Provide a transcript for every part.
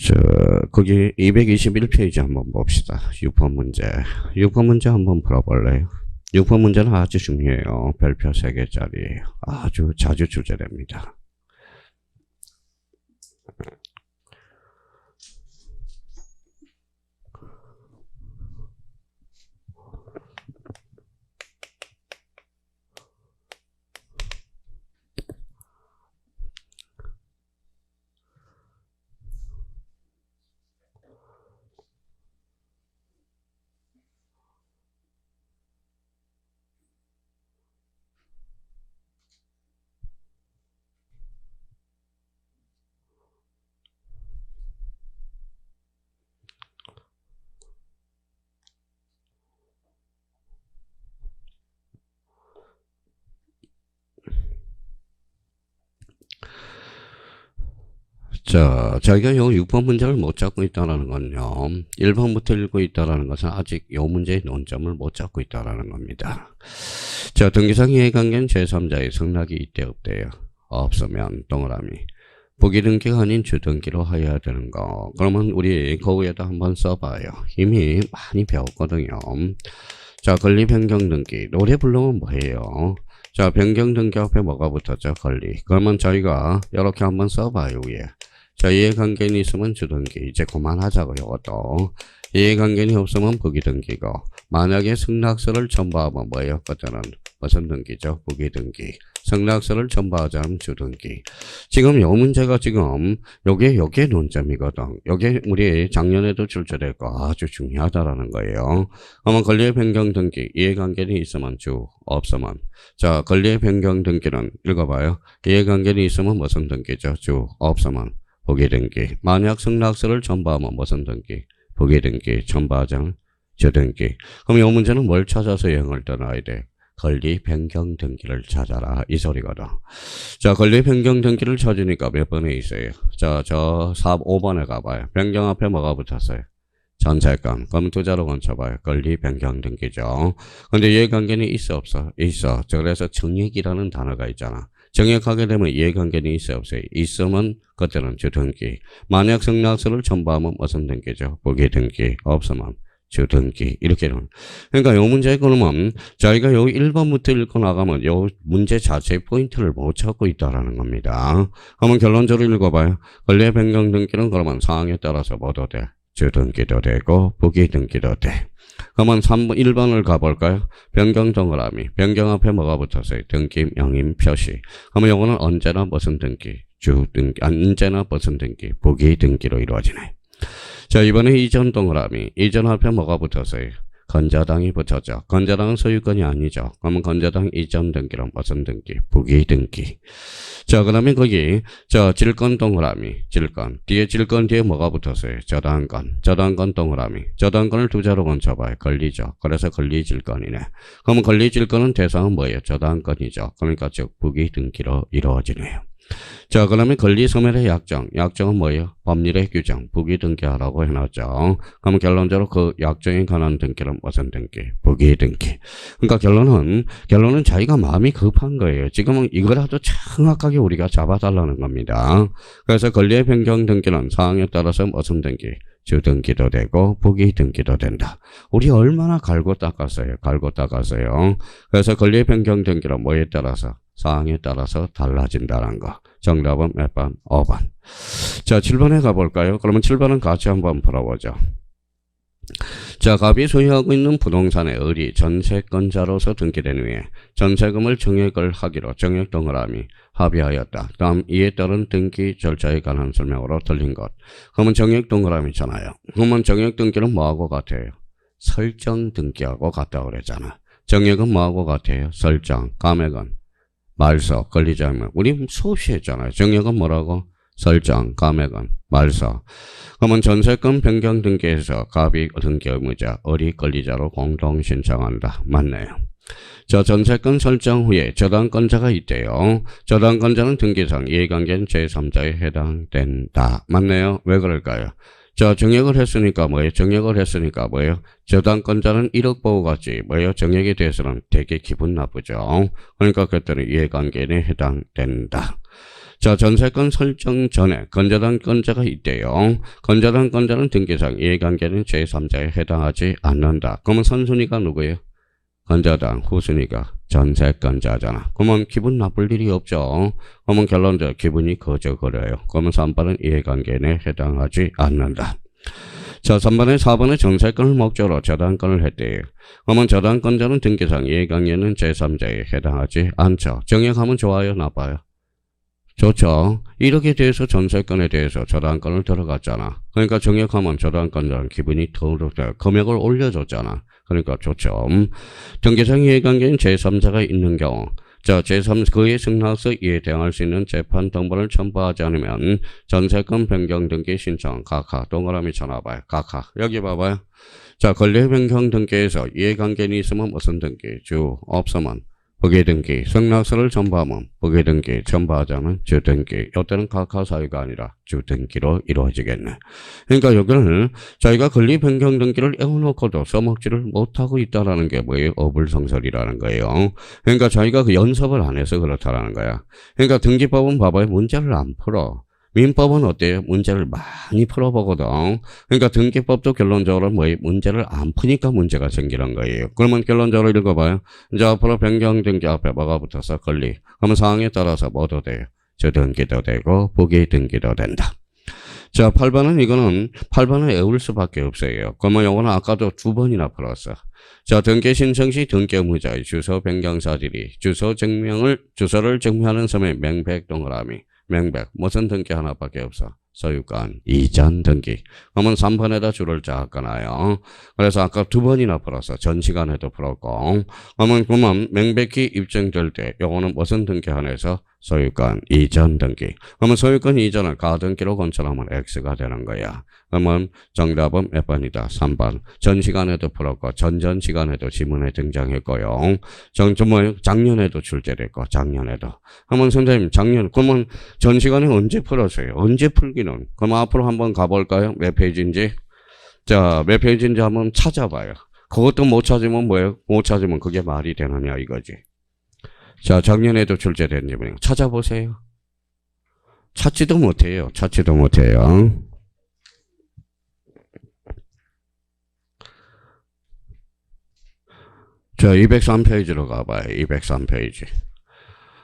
저, 거기 221페이지 한번 봅시다. 6번 문제. 6번 문제 한번 풀어볼래요? 6번 문제는 아주 중요해요. 별표 3개짜리예요. 아주 자주 출제됩니다. 자, 저희가 요 6번 문제를 못 잡고 있다는 건요. 1번부터 읽고 있다는 것은 아직 요 문제의 논점을 못 잡고 있다는 겁니다. 자, 등기상 이해관계는 제3자의 승낙이 있대 없대요. 없으면 동그라미. 부기등기가 아닌 주등기로 하여야 되는 거. 그러면 우리 거기에다 한번 써봐요. 이미 많이 배웠거든요. 자, 권리 변경 등기. 노래 부르면 뭐예요? 자, 변경 등기 앞에 뭐가 붙었죠? 권리. 그러면 저희가 이렇게 한번 써봐요, 위에. 자, 이해관계는 있으면 주등기. 이제 그만하자고, 요것도. 이해관계는 없으면 부기등기고. 만약에 승낙서를 첨부하면 뭐예요? 그때는 무슨 등기죠? 부기등기. 승낙서를 첨부하자면 주등기. 지금 요 문제가 지금 요게 논점이거든. 요게 우리 작년에도 출제됐고 아주 중요하다라는 거예요. 그러면 권리의 변경 등기. 이해관계는 있으면 주, 없으면. 자, 권리의 변경 등기는 읽어봐요. 이해관계는 있으면 무슨 등기죠? 주, 없으면 부기등기. 만약 승낙서를 첨부하면 무슨 등기? 부기등기. 첨부하자면 주등기. 그럼 이 문제는 뭘 찾아서 여행을 떠나야 돼? 권리 변경 등기를 찾아라. 이 소리거든. 자, 권리 변경 등기를 찾으니까 몇 번에 있어요? 자, 5번에 가봐요. 변경 앞에 뭐가 붙었어요? 전세권. 그럼 두자로 건쳐봐요. 권리 변경 등기죠. 근데 이해관계는 있어, 없어? 있어. 그래서 정액이라는 단어가 있잖아. 정액하게 되면 이해관계는 있어, 없어요? 있으면 그때는 주등기. 만약 승낙서를 첨부하면 무슨 등기죠? 부기등기. 없으면 주등기. 이렇게 되는. 그러니까 요 문제 그러면 저희가 요 1번부터 읽고 나가면 요 문제 자체의 포인트를 못 찾고 있다라는 겁니다. 그러면 결론적으로 읽어봐요. 권리 변경 등기는 그러면 상황에 따라서 뭐도 돼? 주등기도 되고 부기등기도 돼. 그러면 1번을 가볼까요? 변경 동그라미. 변경 앞에 뭐가 붙었어요? 등기 명인 표시. 그러면 요거는 언제나 무슨 등기? 주등기. 언제나 무슨 등기? 부기등기로 이루어지네. 자, 이번에 이전 동그라미. 이전 앞에 뭐가 붙었어요? 건자당이 붙었죠. 건자당은 소유권이 아니죠. 그러면 건자당 이전 등기는 무슨 등기? 부기등기. 자, 그 다음에 거기, 질권 동그라미. 질권. 질권 뒤에 뭐가 붙었어요? 저당권. 저당권 동그라미. 저당권을 두자로 건쳐봐요. 권리죠. 그래서 권리질권이네. 그러면 권리질권은 대상은 뭐예요? 저당권이죠. 그러니까 즉, 부기등기로 이루어지네요. 자, 그러면 권리소멸의 약정. 약정은 뭐예요? 법률의 규정. 부기등기하라고 해놨죠. 그럼 결론적으로 그 약정에 관한 등기는 무슨 등기? 부기등기. 그러니까 결론은 자기가 마음이 급한 거예요. 지금은 이거라도 정확하게 우리가 잡아달라는 겁니다. 그래서 권리의 변경 등기는 사항에 따라서 무슨 등기? 주등기도 되고 부기등기도 된다. 우리 얼마나 갈고 닦았어요. 그래서 권리의 변경 등기는 뭐에 따라서? 사항에 따라서 달라진다는 거. 정답은 몇 번? 5번. 자, 7번에 가볼까요? 그러면 7번은 같이 한번 풀어보죠. 자, 갑이 소유하고 있는 부동산의 을이 전세권자로서 등기된 후에 전세금을 정액을 하기로 정액 동그라미 합의하였다. 다음 이에 따른 등기 절차에 관한 설명으로 틀린 것. 그러면 정액 동그라미잖아요. 그러면 정액 등기는 뭐하고 같아요? 설정 등기하고 같다고 그랬잖아. 정액은 뭐하고 같아요? 설정. 감액은 말소, 권리자명. 우리 수없이 했잖아요. 정액은 뭐라고? 설정, 감액은 말소. 그러면 전세권 변경 등기에서 갑이 등기 의무자, 을이 권리자로 공동 신청한다. 맞네요. 자, 전세권 설정 후에 저당권자가 있대요. 저당권자는 등기상 이해관계는 제3자에 해당된다. 맞네요. 왜 그럴까요? 자, 정액을 했으니까 뭐예요? 저당권자는 1억 보호같이 뭐예요? 정액에 대해서는 되게 기분 나쁘죠. 그러니까 그때는 이해관계에 해당된다. 자, 전세권 설정 전에 건재단 건자가 있대요. 건재단 건자는 등기상 이해관계는 제3자에 해당하지 않는다. 그러면 선순위가 누구예요? 건자단, 후순위가 전세건자잖아. 그러면 기분 나쁠 일이 없죠. 그러면 결론적으로 기분이 거저거려요. 그러면 3번은 이해관계 내에 해당하지 않는다. 자, 3번에 4번에 전세권을 목적으로 저당권을 했대요. 그러면 저당권자는 등기상 이해관계는 제3자에 해당하지 않죠. 정액하면 좋아요, 나빠요? 좋죠. 이렇게 돼서 전세권에 대해서 저당권을 들어갔잖아. 그러니까 정액하면 저당권자는 기분이 더 금액을 올려줬잖아. 그러니까 좋죠. 등기상 이해관계인 제3자가 있는 경우, 자, 제3, 그의 승낙서 이에 대항할 수 있는 재판 등본을 첨부하지 않으면 전세권 변경 등기 신청, 각하, 동그라미 쳐놔봐요. 각하. 여기 봐봐요. 자, 권리 변경 등기에서 이해관계는 있으면 무슨 등기? 주, 없으면 부기 등기, 승낙서를 첨부하면 부기 등기, 첨부하자면 주 등기. 이때는 각하 사유가 아니라 주 등기로 이루어지겠네. 그러니까 여기는 자기가 권리 변경 등기를 애워놓고도 써먹지를 못하고 있다라는 게 뭐예요? 어불성설이라는 거예요. 그러니까 자기가 그 연습을 안 해서 그렇다라는 거야. 그러니까 등기법은 봐봐요. 문제를 안 풀어. 민법은 어때요? 문제를 많이 풀어보거든. 그러니까 등기법도 결론적으로 뭐예요? 문제를 안 푸니까 문제가 생기는 거예요. 그러면 결론적으로 읽어봐요. 이제 앞으로 변경 등기 앞에 뭐가 붙어서 권리. 그러면 상황에 따라서 뭐도 돼요? 주등기도 되고 부기 등기도 된다. 자, 8번은 이거는 8번은 외울 수밖에 없어요. 그러면 이거는 아까도 2번이나 풀었어. 자, 등기 신청 시 등기 의무자의 주소 변경 사실이 주소를 증명하는 섬의 명백 동그라미. 명백. 무슨 등기 하나밖에 없어? 소유권 이전 등기. 그러면 3번에다 줄을 짜거나요. 그래서 아까 2번이나 풀었어. 전 시간에도 풀었고. 그러면 명백히 입증될 때 요거는 무슨 등기 안에서? 소유권 이전 등기. 그러면 소유권 이전을 가등기로 건설하면 X가 되는 거야. 그러면 정답은 몇 번이다? 3번. 전 시간에도 풀었고 전전 시간에도 지문에 등장했고요. 작년에도 출제됐고 작년에도. 그러면 선생님 그러면 전 시간에 언제 풀었어요? 언제 풀기는? 그럼 앞으로 한번 가볼까요? 몇 페이지인지? 자, 몇 페이지인지 한번 찾아봐요. 그것도 못 찾으면 뭐예요? 못 찾으면 그게 말이 되느냐 이거지. 자, 작년에도 출제된 지문 찾아보세요. 찾지도 못해요. 찾지도 못해요. 자, 203페이지로 가봐요. 203페이지.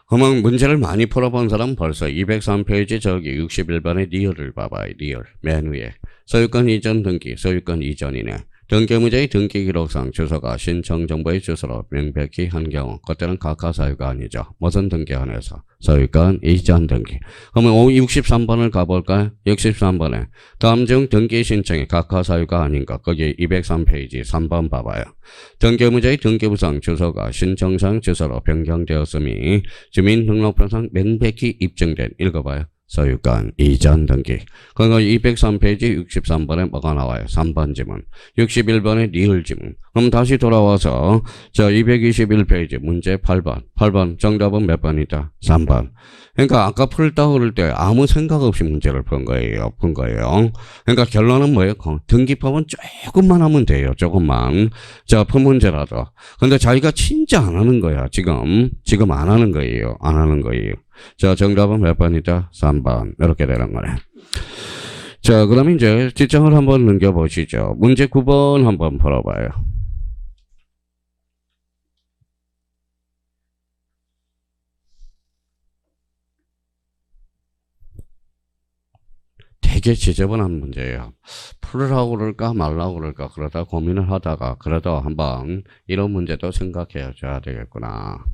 그러면 문제를 많이 풀어본 사람은 벌써 203페이지 저기 61번의 리얼을 봐봐요. 리얼. 맨 위에. 소유권 이전 등기. 소유권 이전이네. 등기의무자의 등기기록상 주소가 신청정보의 주소로 명백히 한 경우 그때는 각하 사유가 아니죠. 무슨 등기 안에서? 소유권 이전 등기. 그러면 63번을 가볼까요? 63번에 다음 중 등기 신청이 각하 사유가 아닌가? 거기 203페이지 3번 봐봐요. 등기의무자의 등기부상 주소가 신청상 주소로 변경되었음이 주민등록번호상 명백히 입증된. 읽어봐요. 소유권 이전 등기. 그러니까 203페이지 63번에 뭐가 나와요? 3번 지문. 61번에 리을 지문. 그럼 다시 돌아와서 자 221페이지 문제 8번. 8번 정답은 몇 번이다? 3번. 그러니까 아까 풀다 그럴 때 아무 생각 없이 문제를 푼 거예요. 그러니까 결론은 뭐예요? 등기법은 조금만 하면 돼요. 조금만. 자, 푼 문제라도. 근데 자기가 진짜 안 하는 거야. 지금 안 하는 거예요. 안 하는 거예요. 자, 정답은 몇 번이다? 3번. 이렇게 되는 거네. 자, 그럼 이제 지정을 한번 넘겨보시죠. 문제 9번 한번 풀어봐요. 되게 지저분한 문제예요. 풀으라고 그럴까 말라고 그럴까 그러다 고민을 하다가 그래도 한번 이런 문제도 생각해 줘야 되겠구나.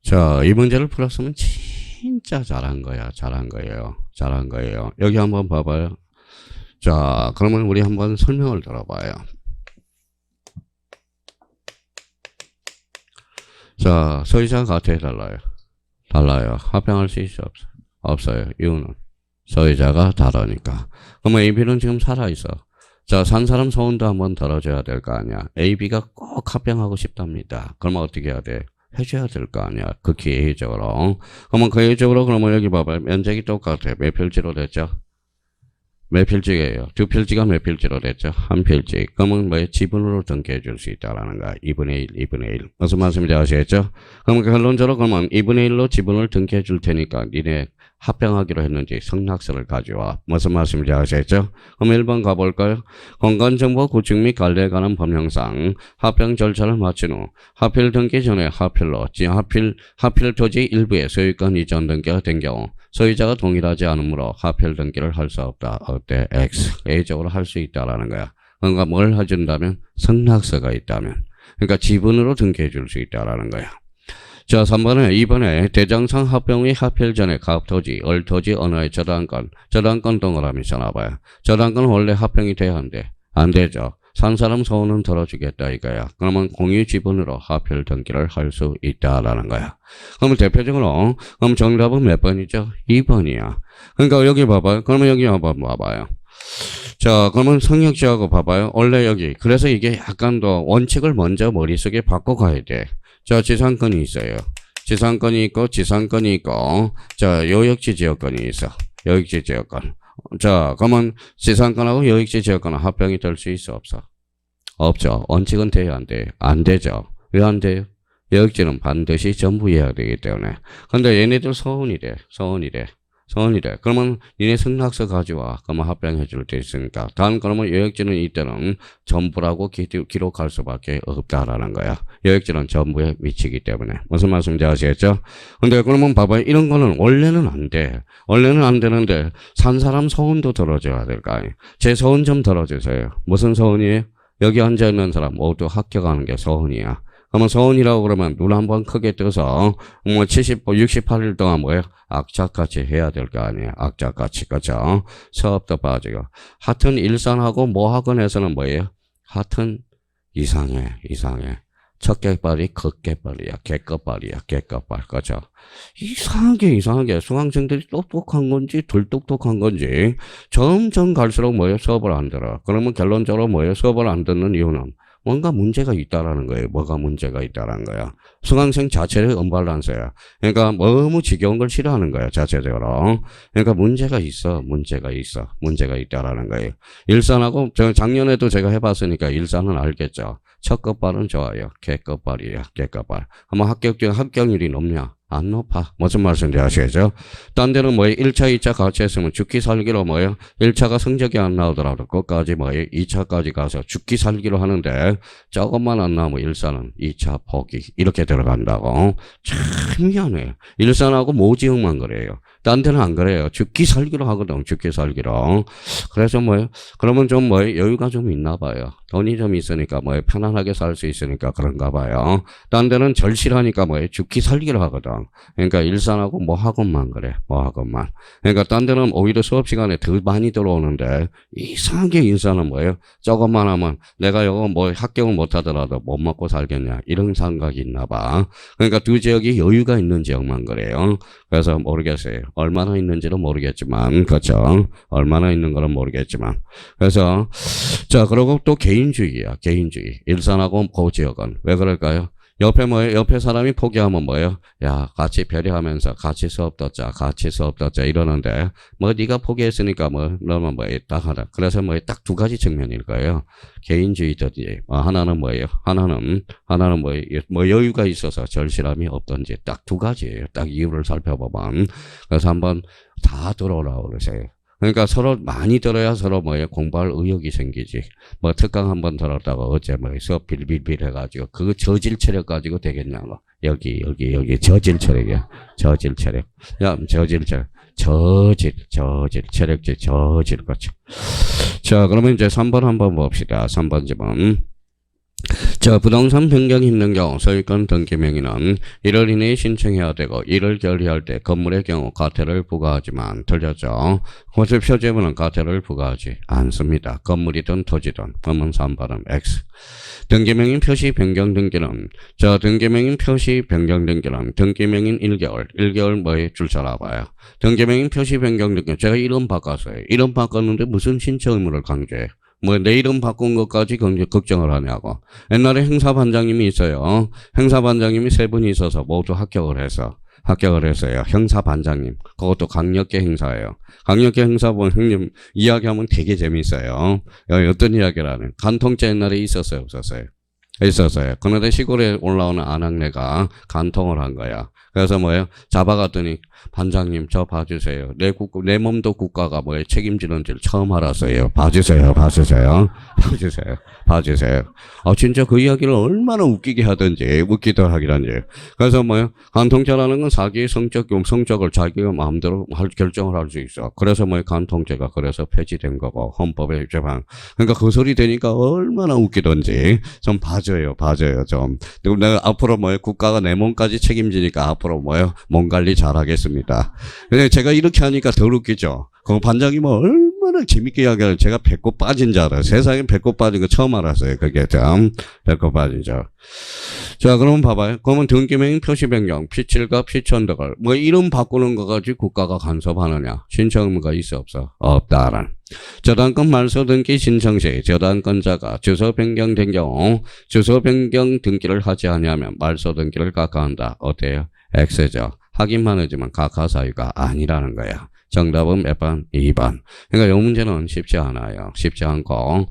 자, 이 문제를 풀었으면 진짜 잘한 거야. 잘한 거예요. 여기 한번 봐봐요. 자, 그러면 우리 한번 설명을 들어봐요. 자, 소유자가 같아요, 달라요? 달라요. 합병할 수 있어, 없어? 없어요. 이유는 소유자가 다르니까. 그러면 A, B는 지금 살아있어. 자, 산 사람 소원도 한번 들어줘야 될 거 아니야. A, B가 꼭 합병하고 싶답니다. 그러면 어떻게 해야 돼? 해줘야 될 거 아니야. 극히 예의적으로. 그러면 그 예의적으로, 그러면 여기 봐봐요. 면적이 똑같아. 몇 필지로 됐죠? 몇 필지예요? 두 필지가 몇 필지로 됐죠? 한 필지. 그러면 뭐 지분으로 등기해 줄 수 있다라는 거야. 2분의 1, 2분의 1. 무슨 말씀인지 아시겠죠? 그러면 결론적으로 그러면 2분의 1로 지분을 등기해 줄 테니까 니네 합병하기로 했는지 성낙서를 가져와. 무슨 말씀인지 아시겠죠? 그럼 1번 가볼까요? 공간정보 구축 및 관리에 관한 법령상 합병 절차를 마친 후 하필 등기 전에 하필로 하필 토지 일부의 소유권 이전 등기가 된 경우 소유자가 동일하지 않으므로 하필 등기를 할 수 없다. 어때? X. A적으로 할 수 있다라는 거야. 그러니까 뭘 해준다면? 성낙서가 있다면. 그러니까 지분으로 등기해 줄 수 있다라는 거야. 자, 3번에 2번에 대장상 합병 및 하필 전에 갑토지, 얼토지, 언어의 저당권 동그라미 써놔봐요. 저당권은 원래 합병이 돼야 안 되죠. 산 사람 소원은 들어주겠다 이거야. 그러면 공유 지분으로 하필 등기를 할 수 있다라는 거야. 그러면 대표적으로 그럼 정답은 몇 번이죠? 2번이야. 그러니까 여기 봐봐요. 그러면 여기 한번 봐봐요. 자, 그러면 성역지하고 봐봐요. 원래 여기 그래서 이게 약간 더 원칙을 먼저 머릿속에 바꿔 가야 돼. 자, 지상권이 있어요. 지상권이 있고 자, 요역지 지역권이 있어. 요역지 지역권. 자, 그러면 지상권하고 요역지 지역권은 합병이 될 수 있어, 없어? 없죠. 원칙은 돼요, 안 돼요? 안 되죠. 왜 안 돼요? 요역지는 반드시 전부해야 되기 때문에. 근데 얘네들 서운이래. 그러면 니네 승낙서 가져와. 그러면 합병해 줄 때 있으니까. 다음 그러면 요역지는 이때는 전부라고 기록할 수밖에 없다라는 거야. 요역지는 전부에 미치기 때문에. 무슨 말씀인지 아시겠죠? 근데 그러면 봐봐요. 이런 거는 원래는 안 돼. 원래는 안 되는데 산 사람 소원도 들어줘야 될 거 아니에요. 제 소원 좀 들어주세요. 무슨 소원이에요? 여기 앉아있는 사람 모두 합격하는 게 소원이야. 그러면 소원이라고 그러면 눈 한번 크게 떠서 뭐 68일 동안 뭐예요? 악착같이 해야 될 거 아니에요. 악착같이. 그렇죠? 수업도 빠지고. 하여튼 일산하고 모학원에서는 뭐예요? 하여튼 이상해. 척개발이 겉개발이야. 개꺼발. 그렇죠? 이상하게 수강생들이 똑똑한 건지 덜 똑똑한 건지 점점 갈수록 뭐예요? 수업을 안 들어. 그러면 결론적으로 뭐예요? 수업을 안 듣는 이유는 뭔가 문제가 있다라는 거예요. 뭐가 문제가 있다라는 거야. 수강생 자체의 언밸런스야. 그러니까 너무 지겨운 걸 싫어하는 거야. 자체적으로. 그러니까 문제가 있다라는 거예요. 일산하고 작년에도 제가 해봤으니까 일산은 알겠죠. 첫 끝발은 좋아요. 개끝발이야. 그러면 합격률이 높냐? 안 높아. 무슨 말씀인지 아시겠죠? 딴 데는 뭐예요? 1차, 2차 같이 했으면 죽기 살기로 뭐예요? 1차가 성적이 안 나오더라도 끝까지 뭐예요? 2차까지 가서 죽기 살기로 하는데 조금만 안 나오면 일산은 2차 포기 이렇게 들어간다고. 참 미안해. 일산하고 모지역만 그래요. 딴 데는 안 그래요. 죽기 살기로 하거든. 그래서 뭐예요? 그러면 좀 뭐예요? 여유가 좀 있나 봐요. 돈이 좀 있으니까 뭐예요? 편안하게 살 수 있으니까 그런가 봐요. 딴 데는 절실하니까 뭐예요? 죽기 살기로 하거든. 그러니까 일산하고 모학원만 그래. 모학원만. 그러니까 딴 데는 오히려 수업 시간에 더 많이 들어오는데 이상하게 일산은 뭐예요? 조금만 하면 내가 이거 뭐 합격을 못 하더라도 못 먹고 살겠냐 이런 생각이 있나 봐. 그러니까 두 지역이 여유가 있는 지역만 그래요. 그래서 모르겠어요. 얼마나 있는지는 모르겠지만 그렇죠. 얼마나 있는 거는 모르겠지만 그래서 자 그리고 또 개인주의야. 일산하고 그 지역은 왜 그럴까요? 옆에 뭐예요? 옆에 사람이 포기하면 뭐예요? 야, 같이 배려하면서 같이 수업 듣자 이러는데 뭐 네가 포기했으니까 뭐 너는 뭐에 딱 하다. 그래서 뭐 딱 두 가지 측면일 거예요. 개인주의든지 하나는 뭐예요? 하나는 뭐 여유가 있어서 절실함이 없던지 딱 두 가지예요. 딱 이유를 살펴보면 그래서 한번 다 들어오라고 그러세요. 그러니까 서로 많이 들어야 서로 뭐예요? 공부할 의욕이 생기지. 뭐 특강 한번 들었다고 어째 뭐 수업 빌빌빌 해가지고 그거 저질 체력 가지고 되겠냐고. 여기 저질 체력이야. 저질 체력. 체력지 저질 거죠. 자, 그러면 이제 3번 한번 봅시다. 3번 지문. 자, 부동산 변경이 있는 경우 소유권 등기 명의는 1월 이내에 신청해야 되고 1월 결의할 때 건물의 경우 과태료를 부과하지만 틀렸죠. 호세 표제부는 과태료를 부과하지 않습니다. 건물이든 토지든. 그러면 3번은 X. 등기명인 표시 변경 등기는 등기명인 표시 변경 등기는 등기명인 1개월 뭐에 줄 서라봐요. 등기명인 표시 변경 등기 제가 이름 바꿨어요. 이름 바꿨는데 무슨 신청 의무를 강조해? 뭐 내 이름 바꾼 것까지 걱정을 하냐고. 옛날에 행사반장님이 있어요. 행사반장님이 3분이 있어서 모두 합격을 했어요. 형사반장님. 그것도 강력계 행사예요. 강력계 행사 보면 형님 이야기하면 되게 재밌어요. 어떤 이야기라는 간통죄 옛날에 있었어요, 없었어요? 있었어요. 그런데 시골에 올라오는 아낙네가 간통을 한 거야. 그래서 뭐예요? 잡아갔더니 반장님 저 봐주세요. 내 몸도 국가가 뭐에 책임지는지를 처음 알았어요. 봐주세요. 진짜 그 이야기를 얼마나 웃기게 하든지 웃기도록 하기란지. 그래서 뭐예요? 간통죄라는 건 사기의 성적을 자기가 마음대로 결정을 할 수 있어. 그래서 뭐예요? 간통죄가 그래서 폐지된 거고 헌법에 제방. 그러니까 그 소리 되니까 얼마나 웃기던지 좀 봐줘요 좀. 그리고 내가 앞으로 뭐예요? 국가가 내 몸까지 책임지니까 앞으로 뭐예요? 몸 관리 잘하겠습니다. 근데 제가 이렇게 하니까 더 웃기죠. 그 반장님은 얼마나 재밌게 이야기하는 제가 배꼽 빠진 줄 알아요. 세상에 배꼽 빠진 거 처음 알았어요. 그게 참 배꼽 빠진 줄. 자, 그러면 봐봐요. 그러면 등기명인 표시 변경, 피칠과 피천덕을 뭐 이름 바꾸는 거 가지고 국가가 간섭하느냐? 신청 의무가 있어 없어? 없다라는. 저당권 말소 등기 신청 시 저당권자가 주소 변경된 경우 주소 변경 등기를 하지 않으면 말소 등기를 각하한다. 어때요? X죠. 하기만 하지만 각하 사유가 아니라는 거야. 정답은 몇 번? 2번. 그러니까 이 문제는 쉽지 않아요. 쉽지 않고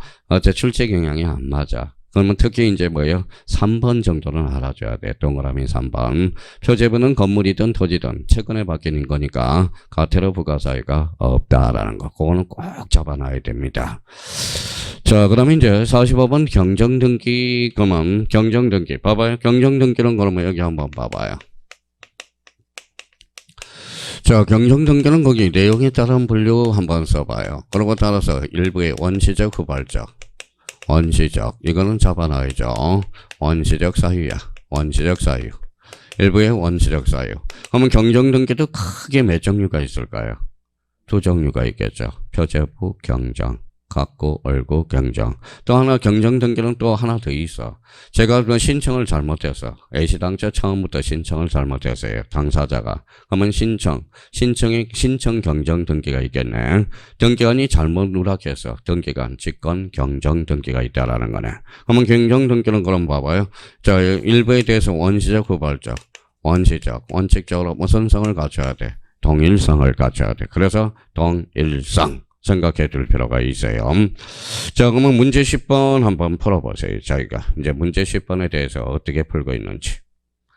출제 경향이 안 맞아. 그러면 특히 이제 뭐예요? 3번 정도는 알아줘야 돼. 동그라미 3번. 표제부는 건물이든 토지든 최근에 바뀌는 거니까 과태료 부과 사유가 없다라는 거. 그거는 꼭 잡아놔야 됩니다. 자, 그러면 이제 45번 경정등기. 그러면 경정등기. 봐봐요. 경정등기는 그러면 여기 한번 봐봐요. 자, 경정등기는 거기 내용에 따른 분류 한번 써봐요. 그리고 따라서 일부의 원시적, 후발적. 원시적. 이거는 잡아놔야죠. 원시적 사유야. 원시적 사유. 일부의 원시적 사유. 그러면 경정등기도 크게 몇 종류가 있을까요? 2종류가 있겠죠. 표제부, 경정. 갖고, 얼고, 경정. 또 하나 경정등기는 또 하나 더 있어. 제가 그 신청을 잘못해서 A시당초 처음부터 신청을 잘못했어요. 당사자가. 그러면 신청 경정등기가 있겠네. 등기관이 잘못 누락해서 등기관, 직권, 경정등기가 있다라는 거네. 그러면 경정등기는 그럼 봐봐요. 자, 일부에 대해서 원시적, 후발적. 원칙적으로 무슨 성을 갖춰야 돼? 동일성을 갖춰야 돼. 그래서 동일성. 생각해 둘 필요가 있어요. 자, 그러면 문제 10번 한번 풀어보세요. 저희가 이제 문제 10번에 대해서 어떻게 풀고 있는지.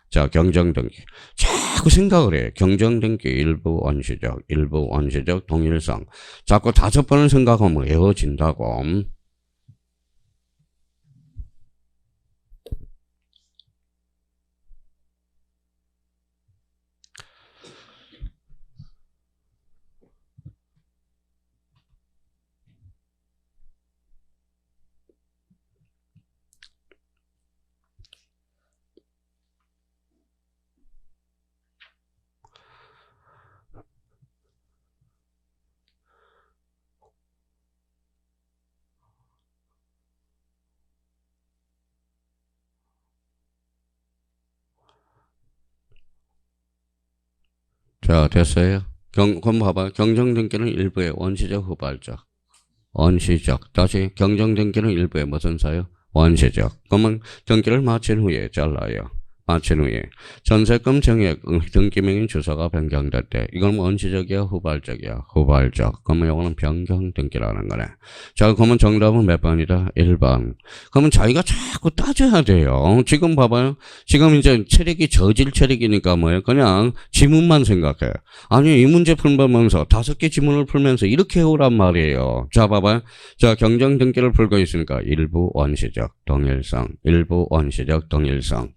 자, 경정등기. 자꾸 생각을 해. 경정등기 일부 원시적, 동일성. 자꾸 5번을 생각하면 외워진다고. 자, 됐어요? 그럼 봐봐. 경정등기는 일부의 원시적, 후발적. 다시 경정등기는 일부의 무슨 사유? 원시적. 그러면 등기를 마친 후에 잘라요. 마친 후에 전세금 정액 등기명인 주소가 변경될 때 이건 원시적이야, 후발적이야? 후발적. 그러면 이거는 변경등기라는 거네. 자, 그러면 정답은 몇 번이다? 1번. 그러면 자기가 자꾸 따져야 돼요. 지금 봐봐요. 지금 이제 체력이 저질 체력이니까 뭐예요? 그냥 지문만 생각해. 아니, 이 문제 풀면서 5개 지문을 풀면서 이렇게 해오란 말이에요. 자, 봐봐요. 자, 경정등기를 풀고 있으니까 일부 원시적 동일성.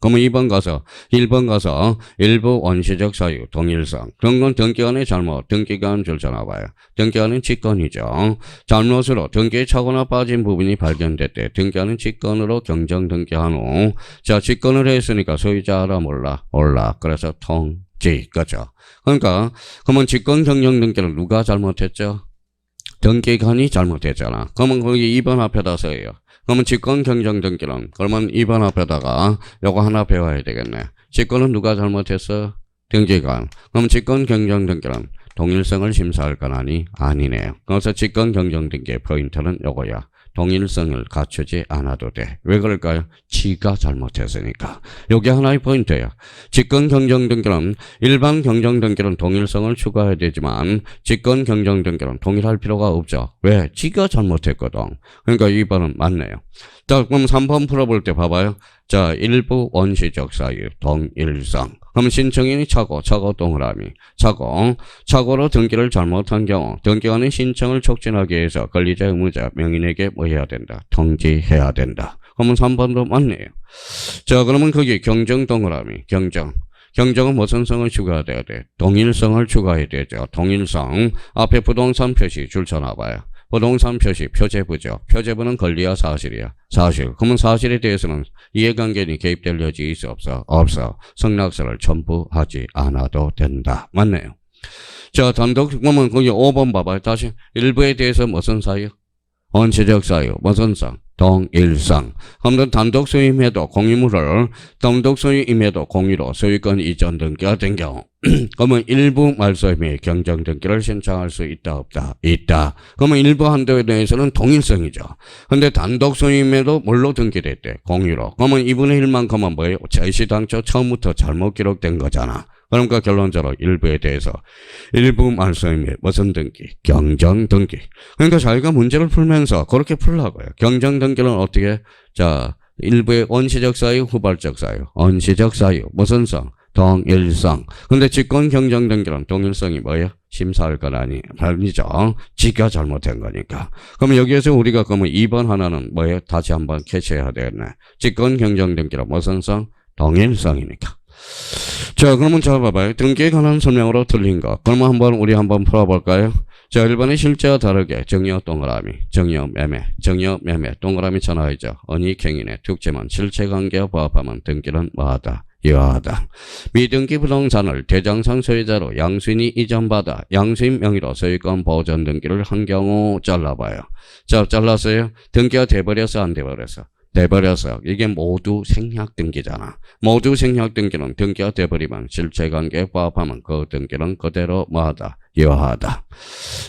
그러면 2번 가서 일부 원시적 사유, 동일성. 그런 건 등기관의 잘못, 등기관 줄잖아 봐요. 등기관은 직권이죠. 잘못으로 등기에 차거나 빠진 부분이 발견됐대. 등기관은 직권으로 경정 등기한 후, 자, 직권을 했으니까 소유자 알아 몰라? 그래서 통지, 그죠? 그러니까, 그러면 직권 경정 등기는 누가 잘못했죠? 등기관이 잘못했잖아. 그러면 거기 2번 앞에다 써요. 그러면 직권 경정 등기는, 그러면 2번 앞에다가 요거 하나 배워야 되겠네. 직권은 누가 잘못했어? 등기관. 그럼 직권 경정 등기는 동일성을 심사할 건 아니네요. 그래서 직권 경정 등기의 포인트는 요거야. 동일성을 갖추지 않아도 돼. 왜 그럴까요? 지가 잘못했으니까. 요게 하나의 포인트예요. 직권 경정 등기는 일반 경정 등기는 동일성을 추가해야 되지만 직권 경정 등기는 동일할 필요가 없죠. 왜? 지가 잘못했거든. 그러니까 2번은 맞네요. 자, 그럼 3번 풀어볼 때 봐봐요. 자, 일부 원시적 사유, 동일성. 그럼 신청인이 차고 동그라미. 차고로 등기를 잘못한 경우, 등기관의 신청을 촉진하기 위해서 권리자, 의무자, 명인에게 뭐 해야 된다? 통지해야 된다. 그러면 3번도 맞네요. 자, 그러면 거기 경정 동그라미, 경정은 무슨 성을 추가해야 돼? 동일성을 추가해야 되죠. 동일성. 앞에 부동산 표시 줄 쳐놔봐요. 부동산 표시, 표제부죠. 표제부는 권리야, 사실이야? 사실. 그러면 사실에 대해서는 이해관계인이 개입될 여지 있어, 없어? 없어. 성락서를 첨부하지 않아도 된다. 맞네요. 자, 그러면 거기 5번 봐봐요. 다시. 일부에 대해서 무슨 사유? 원시적 사유, 무슨 성? 동일성. 그럼 단독 소유임에도 공유물을 단독 소유임에도 공유로 소유권 이전 등기가 된 경우 그러면 일부 말소임의 경정 등기를 신청할 수 있다 없다? 있다. 그러면 일부 한도에 대해서는 동일성이죠. 근데 단독 소유임에도 뭘로 등기됐대? 공유로. 그러면 2분의 1만큼은 뭐예요? 제시당초 처음부터 잘못 기록된 거잖아. 그러니까 결론적으로 일부에 대해서 일부 말소임의 무슨 등기? 경정 등기. 그러니까 자기가 문제를 풀면서 그렇게 풀라고요. 경정 등기는 어떻게? 자, 일부의 원시적 사유, 후발적 사유. 원시적 사유. 무슨 성? 동일성. 근데 직권 경정 등기는 동일성이 뭐예요? 심사할 건 아니죠. 지가 잘못한 거니까. 그럼 여기에서 우리가 그러면 2번 하나는 뭐예요? 다시 한번 캐치해야 되겠네. 직권 경정 등기는 무슨 성? 동일성이니까. 자, 그러면 자 봐봐요. 등기에 관한 설명으로 틀린 거. 그러면 우리 한번 풀어볼까요? 자, 1번의 실제와 다르게 정여 동그라미, 정여 매매 동그라미 쳐놔야죠. 언익행위네 특징은 실체관계와 부합하면 등기는 뭐하다? 유효하다. 미등기 부동산을 대장상 소유자로 양수인이 이전받아 양수인 명의로 소유권 보전 등기를 한 경우 잘라봐요. 자, 잘랐어요. 등기가 돼버려서 안 돼버려서? 돼버려서 이게 모두 생략 등기잖아. 모두 생략 등기는 등기가 돼버리면 실체관계에 부합하면 그 등기는 그대로 뭐하다? 유효하다.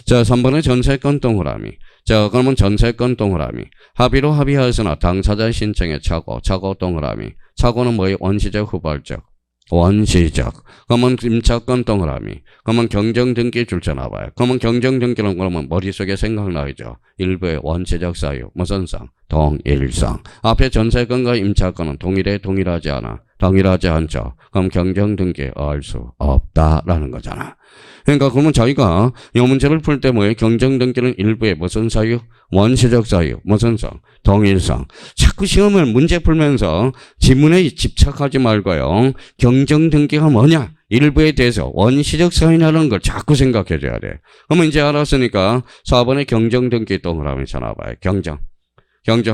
자, 3번의 전세권 동그라미. 자, 그러면 전세권 동그라미. 합의로 합의하였으나 당사자 신청에 차고 동그라미. 차고는 뭐예요? 원시적, 후발적? 원시적. 그러면 임차권 동그라미. 그러면 경정등기 줄잖아 봐요. 그러면 경정등기는 그러면 머릿속에 생각나죠. 일부의 원시적 사유. 무슨 성? 동일성. 앞에 전세권과 임차권은 동일하지 않아. 동일하지 않죠. 그럼 경정등기에 알 수 없다라는 거잖아. 그러니까 그러면 자기가 이 문제를 풀 때 뭐예요? 경정등기는 일부의 무슨 사유? 원시적 사유. 무슨 성? 동일성. 자꾸 시험을 문제 풀면서 지문에 집착하지 말고요. 경정등기가 뭐냐? 일부에 대해서 원시적 사유라는 걸 자꾸 생각해 줘야 돼. 그러면 이제 알았으니까 4번의 경정등기 동그라미 쳐놔봐요. 경정.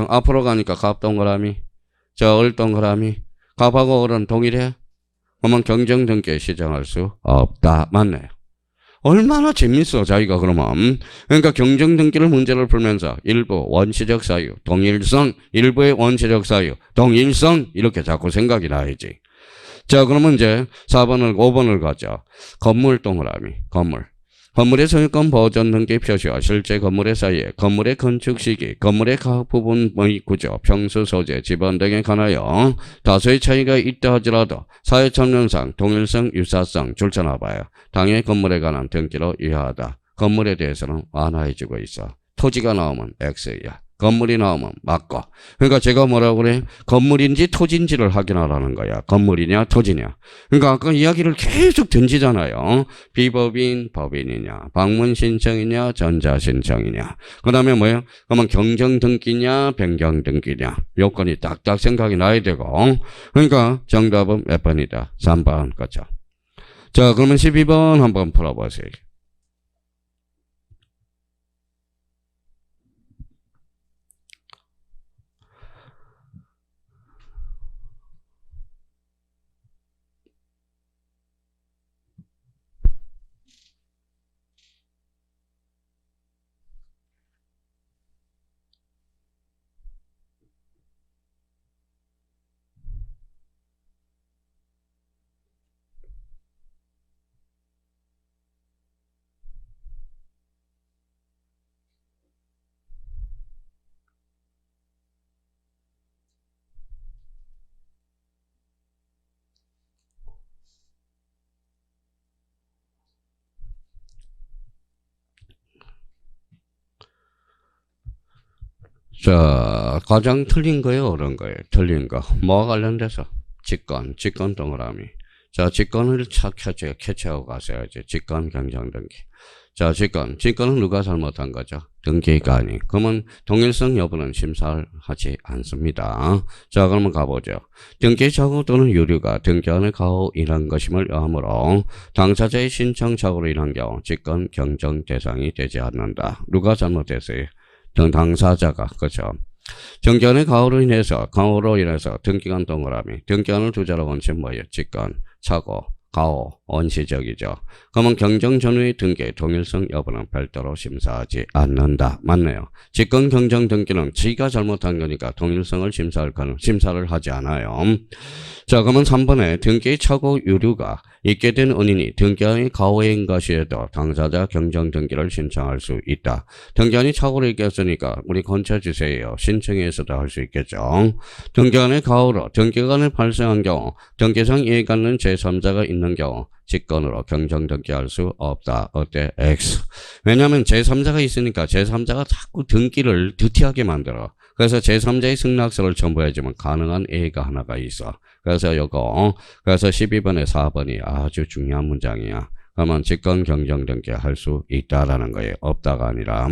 앞으로 가니까 갑 동그라미. 자, 을 동그라미. 갑하고 을은 동일해? 그러면 경정등기에 시정할 수 없다. 맞네요. 얼마나 재밌어, 자기가 그러면. 그러니까 경정등기를 문제를 풀면서 일부 원시적 사유, 동일성, 일부의 원시적 사유, 동일성 이렇게 자꾸 생각이 나야지. 자, 그러면 이제 5번을 가죠. 건물 동그라미, 건물의 소유권 보전 등기 표시와 실제 건물의 사이에 건물의 건축 시기, 건물의 각 부분의 구조, 평수 소재, 지번 등에 관하여 다소의 차이가 있다 하더라도 사회참여상, 동일성, 유사성 줄쳐놔봐요. 당해 건물에 관한 등기로 유효하다. 건물에 대해서는 완화해주고 있어. 토지가 나오면 X야. 건물이 나오면 맞고. 그러니까 제가 뭐라고 그래? 건물인지 토지인지를 확인하라는 거야. 건물이냐 토지냐. 그러니까 아까 이야기를 계속 던지잖아요. 비법인 법인이냐, 방문 신청이냐, 전자 신청이냐. 그다음에 뭐예요? 그러면 경정 등기냐, 변경 등기냐. 요건이 딱딱 생각이 나야 되고. 그러니까 정답은 몇 번이다? 3번 거죠. 자, 그러면 12번 한번 풀어보세요. 자, 가장 틀린 거예요, 옳은 거예요? 틀린 거. 뭐와 관련돼서? 직권 동그라미. 자, 직권을 캐치하고 가셔야지. 직권 경정 등기. 자, 직권은 누가 잘못한 거죠? 등기가 아니. 그러면 동일성 여부는 심사를 하지 않습니다. 자, 그러면 가보죠. 등기 착오 또는 유류가 등기안의 가호 인한 것임을 의하므로 당사자의 신청 착오로 인한 경우 직권 경정 대상이 되지 않는다. 누가 잘못했어요? 당사자가. 그렇죠. 등기안의 가호로 인해서 등기관 동그라미. 등기안을 두 자로 원칙 뭐예요? 직권, 착오, 가호, 원시적이죠. 그러면 경정 전후의 등기의 동일성 여부는 별도로 심사하지 않는다. 맞네요. 직권 경정 등기는 지가 잘못한 거니까 동일성을 심사를 하지 않아요. 자, 그러면 3번에 등기의 착오 유류가 있게 된 은인이 등기안이 가호인 것이어도 당사자 경정 등기를 신청할 수 있다. 등기안이 착오를 있겠으니까 우리 건쳐주세요. 신청해서도 할 수 있겠죠. 등기안의 가호로 등기관을 발생한 경우 등기상 이해 갖는 제3자가 있는 경우 직권으로 경정 등기할 수 없다. 어때? X. 왜냐하면 제3자가 있으니까 제3자가 자꾸 등기를 드티하게 만들어. 그래서 제3자의 승낙서를 첨부해주면 가능한 A가 하나가 있어. 그래서 12번에 4번이 아주 중요한 문장이야. 그러면 직권 경정 등기 할 수 있다라는 거예요. 없다가 아니라.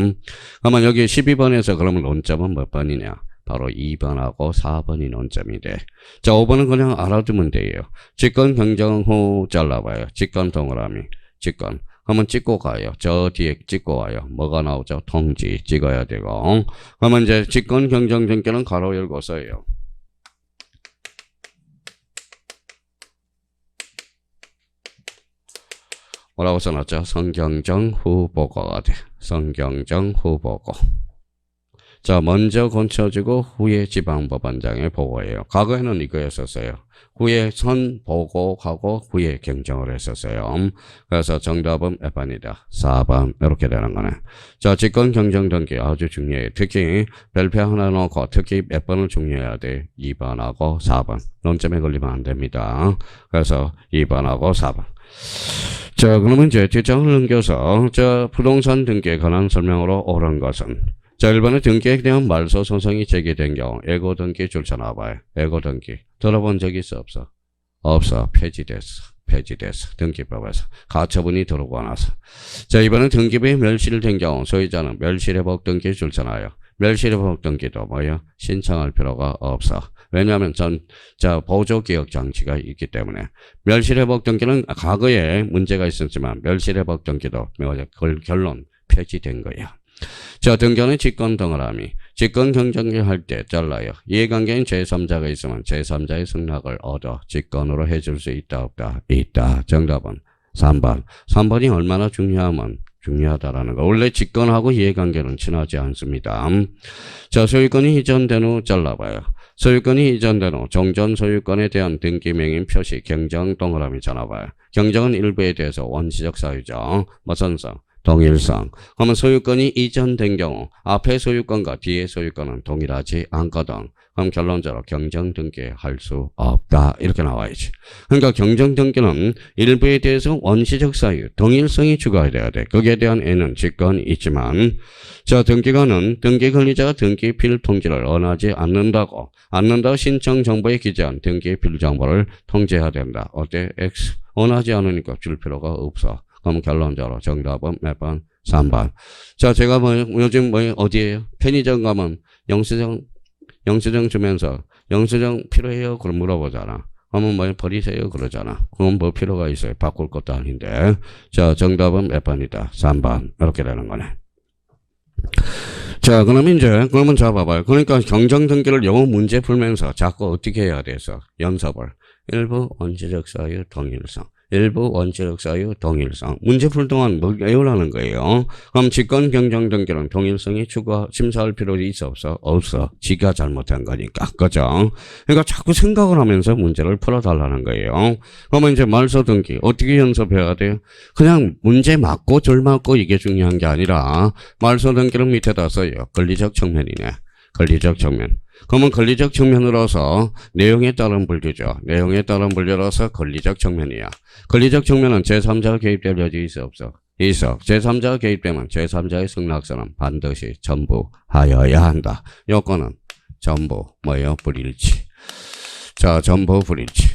그러면 여기 12번에서 그러면 논점은 몇 번이냐? 바로 2번하고 4번이 논점이 돼. 자, 5번은 그냥 알아두면 돼요. 직권 경정 후 잘라봐요. 직권 동그라미. 직권. 그러면 찍고 가요. 저 뒤에 찍고 와요. 뭐가 나오죠? 통지 찍어야 되고. 그러면 이제 직권 경정 등기는 가로 열고 써요. 뭐라고 써놨죠? 성경정 후 보고가 돼. 성경정 후 보고. 자, 먼저 건쳐지고 후에 지방법원장에 보고해요. 과거에는 이거였었어요. 후에 선 보고하고 후에 경정을 했었어요. 그래서 정답은 몇 번이다? 4번. 이렇게 되는 거네. 자, 직권 경정 등기 아주 중요해요. 특히 별표 하나 놓고 특히 몇 번을 중요해야 돼? 2번하고 4번. 논점에 걸리면 안 됩니다. 그래서 2번하고 4번. 자, 그러면 이제 뒷장을 넘겨서 부동산 등기에 관한 설명으로 옳은 것은 자, 1번에 등기에 대한 말소 소송이 제기된 경우 예고 등기 줄쳐놔봐요. 예고 등기 들어본 적 있어? 없어? 없어. 폐지됐어. 등기법에서 가처분이 들어오고 나서. 자, 이번엔 등기부에 멸실된 경우 소유자는 멸실회복 등기 줄쳐놔요. 멸실회복 등기도 뭐예요? 신청할 필요가 없어. 왜냐하면 보조기억 장치가 있기 때문에. 멸실회복 등기는 과거에 문제가 있었지만 멸실회복 등기도 결론 폐지된 거야. 자, 등기는 직권 동그라미. 직권 경정기 할 때 잘라요. 이해관계인 제3자가 있으면 제3자의 승낙을 얻어 직권으로 해줄 수 있다 없다? 있다. 정답은 3번. 3번이 얼마나 중요하다라는 거. 원래 직권하고 이해관계는 친하지 않습니다. 자, 소유권이 이전된 후 잘라봐요. 소유권이 이전된 후 종전 소유권에 대한 등기 명인 표시 경정 동그라미 전화봐요. 경정은 일부에 대해서 원시적 사유죠. 무슨 성? 동일성. 그러면 소유권이 이전된 경우 앞에 소유권과 뒤에 소유권은 동일하지 않거든. 그럼 결론적으로 경정 등기할 수 없다. 이렇게 나와야지. 그러니까 경정 등기는 일부에 대해서 원시적 사유, 동일성이 추가돼야 돼. 거기에 대한 N은 직권이 있지만, 자, 등기관은 등기 권리자가 등기 필 통지를 원하지 않는다고 신청 정보에 기재한 등기 필 정보를 통지해야 된다. 어때? X. 원하지 않으니까 줄 필요가 없어. 그럼 결론적으로 정답은 몇 번? 3번. 자, 제가 요즘 어디에요? 편의점 가면 영수증 주면서 영수증 필요해요? 그럼 물어보잖아. 그러면 버리세요? 그러잖아. 그럼 뭐 필요가 있어요? 바꿀 것도 아닌데. 자, 정답은 몇 번이다? 3번. 이렇게 되는 거네. 자, 그러면 자, 봐봐요. 그러니까 경정 등기를 영어 문제 풀면서 자꾸 어떻게 해야 돼서 연습을. 일부 원시적 사유 동일성. 일부 원시적 사유 동일성. 문제 풀 동안 뭐 외우라는 거예요. 그럼 직권 경정 등기는 동일성이 심사할 필요가 있어 없어? 없어. 지가 잘못한 거니까. 그죠? 그러니까 자꾸 생각을 하면서 문제를 풀어달라는 거예요. 그러면 이제 말소 등기 어떻게 연습해야 돼요? 그냥 문제 맞고 절 맞고 이게 중요한 게 아니라 말소 등기는 밑에다 써요. 권리적 측면이네. 권리적 측면. 그러면 권리적 측면으로서 내용에 따른 분류죠. 내용에 따른 분류로서 권리적 측면이야. 권리적 측면은 제3자가 개입될 여지 있어 없어? 있어. 제3자가 개입되면 제3자의 승낙서는 반드시 전부하여야 한다. 요건은 전부 불일치. 자, 전부 불일치.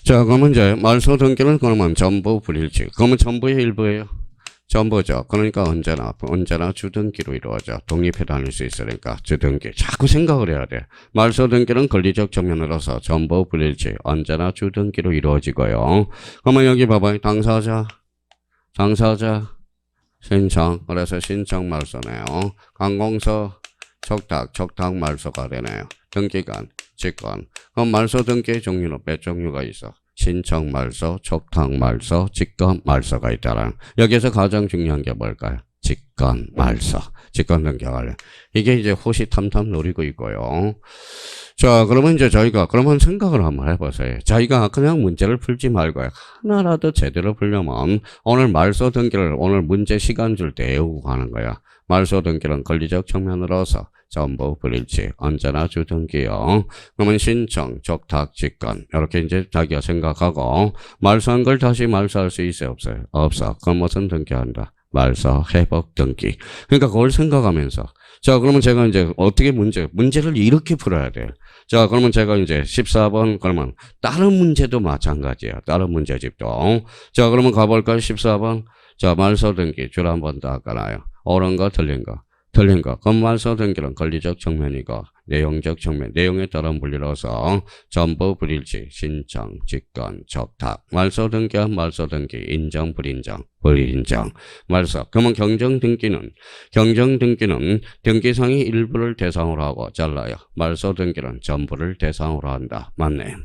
자, 그러면 이제 말소 등기는 그러면 전부 불일치. 그러면 전부의 일부예요. 전부죠. 그러니까 언제나 주등기로 이루어져. 독립해 다닐 수 있으니까 주등기. 자꾸 생각을 해야 돼. 말소 등기는 권리적 측면으로서 전부 불일치. 언제나 주등기로 이루어지고요. 그러면 여기 봐봐요. 당사자, 신청. 그래서 신청 말소네요. 관공서, 척탁 말소가 되네요. 등기관, 직권. 그럼 말소 등기의 종류는 몇 종류가 있어? 신청 말소, 촉탁 말소, 직권 말소가 있다라는. 여기서 가장 중요한 게 뭘까요? 직권 말소. 직권 등기 관련. 이게 이제 호시탐탐 노리고 있고요. 자, 그러면 이제 저희가 그러면 생각을 한번 해보세요. 저희가 그냥 문제를 풀지 말고 하나라도 제대로 풀려면 오늘 말소 등기를 오늘 문제 시간 줄 때 외우고 가는 거야. 말소 등기는 권리적 측면으로서 전부 불일치, 언제나 주등기요. 그러면 신청, 촉탁, 직권 이렇게 이제 자기가 생각하고 말소한 걸 다시 말소할 수 있어요, 없어요? 없어. 그럼 무슨 등기한다? 말소, 회복 등기. 그러니까 그걸 생각하면서 자, 그러면 제가 이제 어떻게 문제를 이렇게 풀어야 돼요. 자, 그러면 제가 이제 14번 그러면 다른 문제도 마찬가지야. 다른 문제집도. 자, 그러면 가볼까요? 14번. 자, 말소 등기 줄 한 번 더 아까나요. 옳은 거, 틀린 거. 그럼 말소 등기는 권리적 측면이고 내용적 측면, 내용에 따른 분류로서 전부 불일치, 신청, 직권, 촉탁, 말소 등기, 인정, 불인정. 말소. 그러면 경정 등기는 등기상의 일부를 대상으로 하고 잘라요. 말소 등기는 전부를 대상으로 한다. 맞네.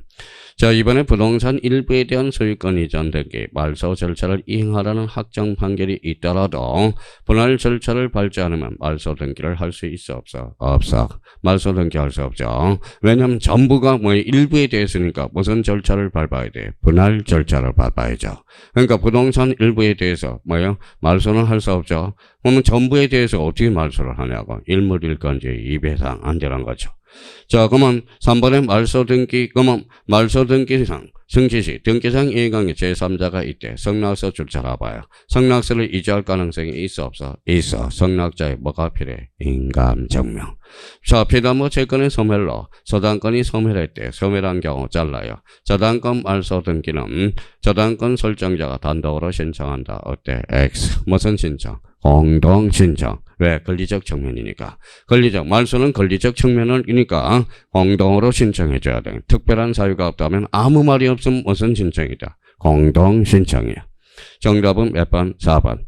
자, 이번에 부동산 일부에 대한 소유권 이전 등기, 말소 절차를 이행하라는 확정 판결이 있더라도 분할 절차를 밟지 않으면 말소 등기를 할 수 있어 없어? 없어. 말소 등기 할 수 없죠. 왜냐면 전부가 일부에 대해서니까 무슨 절차를 밟아야 돼? 분할 절차를 밟아야죠. 그러니까 부동산 일부에 대해서 말소는 할 수 없죠. 그러면 전부에 대해서 어떻게 말소를 하냐고. 일물일건지 이배상 안 되는 거죠. 자, 그러면 3번에 말소 등기, 그러면 말소 등기상, 승지시, 등기상 이행강에 제3자가 있대. 성낙서 줄차라 봐요. 성낙서를 이주할 가능성이 있어, 없어? 있어. 성낙자에 뭐가 필요해? 인감증명. 자, 피담보 채권의 소멸로 저당권이 소멸했대. 소멸한 경우 잘라요. 저당권 말소 등기는 저당권 설정자가 단독으로 신청한다. 어때? X. 무슨 신청? 공동 신청. 왜? 권리적 측면이니까. 말소는 권리적 측면이니까 공동으로 신청해줘야 돼. 특별한 사유가 없다면 아무 말이 없으면 무슨 신청이다? 공동 신청이야. 정답은 몇 번? 4번.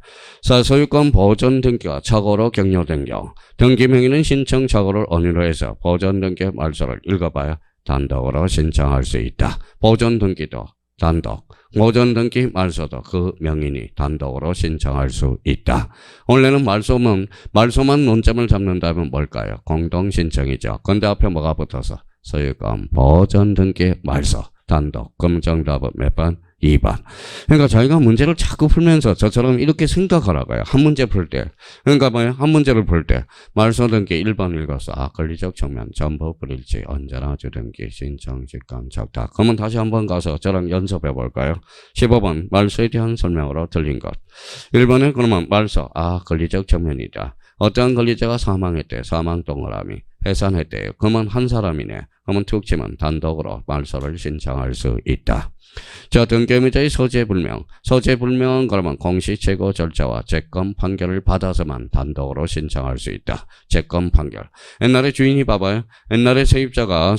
소유권 보존 등기가 착오로 격려된 경우 등기 명의는 신청 착오를 언의로 해서 보존 등기 말소를 읽어봐야 단독으로 신청할 수 있다. 보존 등기도 단독, 보존 등기 말소도 그 명인이 단독으로 신청할 수 있다. 원래는 말소만 논점을 잡는다면 뭘까요? 공동 신청이죠. 근데 앞에 뭐가 붙어서 소유권 보존 등기 말소 단독. 그럼 정답은 몇 번? 2번. 그러니까 자기가 문제를 자꾸 풀면서 저처럼 이렇게 생각하라고요. 한 문제 풀 때. 그러니까 뭐예요? 한 문제를 풀 때. 말소 등기 1번 읽어서 권리적 측면, 전부 불일치, 언제나 주등기, 신청, 직권, 적다. 그러면 다시 한번 가서 저랑 연습해 볼까요? 15번 말소에 대한 설명으로 틀린 것. 1번에 그러면 말소, 권리적 측면이다. 어떠한 권리자가 사망했대. 사망 동그라미. 해산했대요. 그러면 한 사람이네. 그러면 툭 치면 단독으로 말소를 신청할 수 있다. 자, 등기의무자의 서재불명. 서재불명 그러면 공시재고 절차와 채권 판결을 받아서만 단독으로 신청할 수 있다. 채권 판결. 옛날에 주인이 봐봐요. 옛날에 세입자가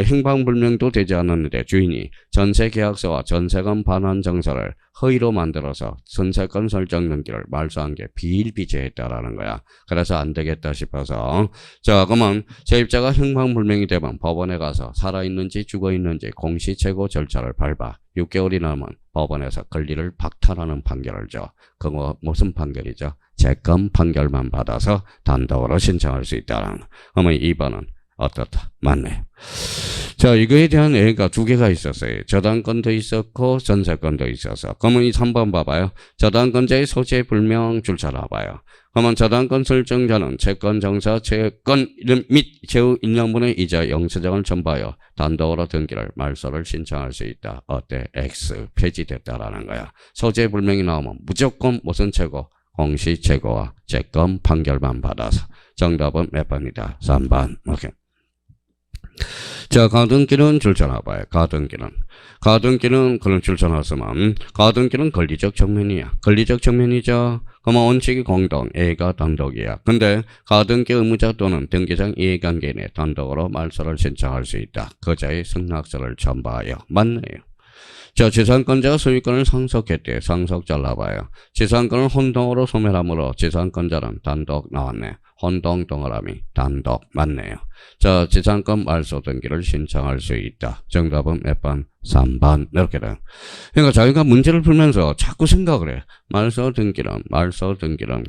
행방불명도 되지 않았는데 주인이 전세계약서와 전세금 반환정서를 허위로 만들어서 전세권 설정 등기를 말소한 게 비일비재했다라는 거야. 그래서 안 되겠다 싶어서. 자, 그러면 세입자가 행방불명이 되면 법원에 가서 살아있는지 죽어있는지 공시재고 절차를 밟아 6개월이 넘으면 법원에서 권리를 박탈하는 판결을 줘. 그거 무슨 판결이죠? 채권 판결만 받아서 단독으로 신청할 수 있다는 거. 그러면 2번은 어떻다? 맞네. 자, 이거에 대한 예가 두 개가 있었어요. 저당권도 있었고 전세권도 있어서. 그러면 이 3번 봐봐요. 저당권자의 소재 불명 줄 알아봐요. 그러면 저당권 설정자는 채권 정사, 채권 이름 및 제후 1년분의 이자 영수증을 첨부하여 단독으로 등기를 말소를 신청할 수 있다. 어때? X 폐지됐다라는 거야. 소재 불명이 나오면 무조건 무슨 채고? 공시채고와 채권 판결만 받아서. 정답은 몇 번이다? 3번. 오케이. 자, 가등기는 줄쳐놔봐요. 가등기는 그런 줄쳐놨으면 가등기는 권리적 측면이야. 권리적 측면이죠. 그러면 원칙이 공동, A가 단독이야. 근데 가등기 의무자 또는 등기상 이해관계 내 단독으로 말소를 신청할 수 있다. 그자의 승낙서를 첨부하여. 맞네요. 자, 지상권자가 소유권을 상속했대. 상속 잘라봐요. 지상권을 혼동으로 소멸함으로 지상권자는 단독 나왔네. 혼동 동그라미 단독 맞네요. 자, 지상권 말소 등기를 신청할 수 있다. 정답은 몇 번? 3번. 이렇게 돼. 그러니까 자기가 문제를 풀면서 자꾸 생각을 해. 말소 등기는